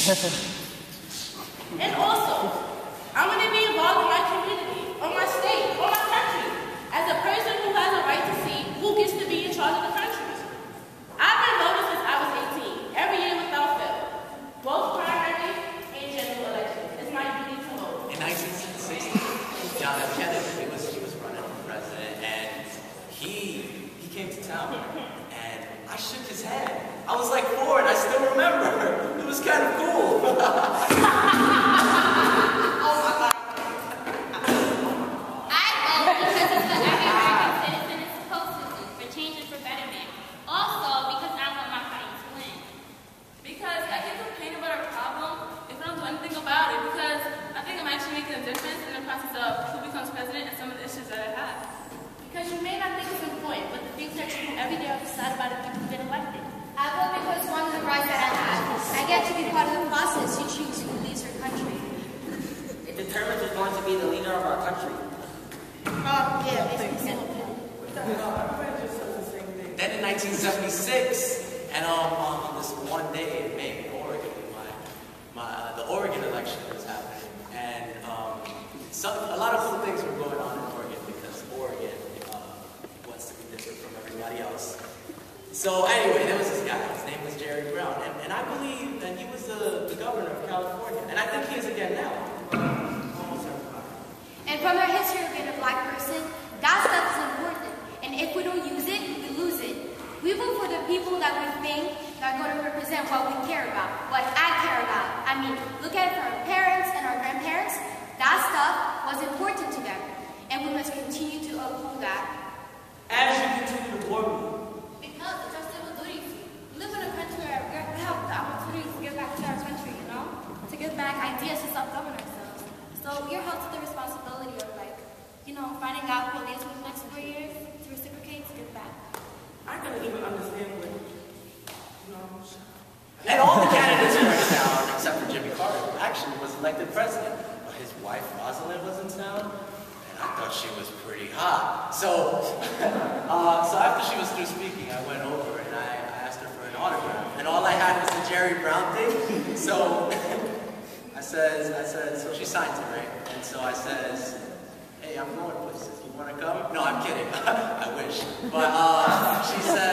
And also, I want to be involved in my community, or my state, or my country, as a person who has a right to see who gets to be in charge of the country. I've been voting since I was 18, every year without fail, both primary and general elections. It's my duty to vote. In 1960, John F. Kennedy, he was running for president, and he came to town, and I shook his hand. I was like 4, and I still remember. It was kind of cool. Oh my God. I vote because it's what every American citizen is supposed to do, for change and for betterment. Also, because I want my party to win. Because I can complain about a problem if I don't do anything about it, because I think I'm actually making a difference in the process of who becomes president and some of the issues that I have. Because you may not think it's important, but the things that you do every day are decided by the people who get elected. I vote because one of the rights that I have. I get to be part of the process to choose who leads our country. It determines who's going to be the leader of our country. Yeah, basically. Then in 1976, and on this one day in May, in Oregon, the Oregon election was happening, and a lot of cool things were going on in Oregon because Oregon wants to be different from everybody else. So anyway, there was this guy. His name was Jerry Brown, and I believe that he was the governor of California, and I think he is again now. And from our history of being a black person, that stuff is important. And if we don't use it, we lose it. We vote for the people that we think are going to represent what we care about, what I care about. I mean, look at it for our parents and our grandparents. That stuff was important to them, and we must continue to uphold that. As you continue to warn me, Because it's our civil duty. We live in a country where we have the opportunity to give back to our country, you know? To give back ideas to self-govern ourselves. So you're held to the responsibility of, finding out who leads for the next 4 years to reciprocate, to give back. I couldn't even understand what, And all the candidates were in town, except for Jimmy Carter, who actually was elected president. But his wife, Rosalind, was in town, and I thought she was pretty hot. So after she was through speaking, I went over and I asked her for an autograph. And all I had was the Jerry Brown thing. So I said, so she signed it, right? And so I says, hey, I'm going places. You want to come? No, I'm kidding. I wish. But she said,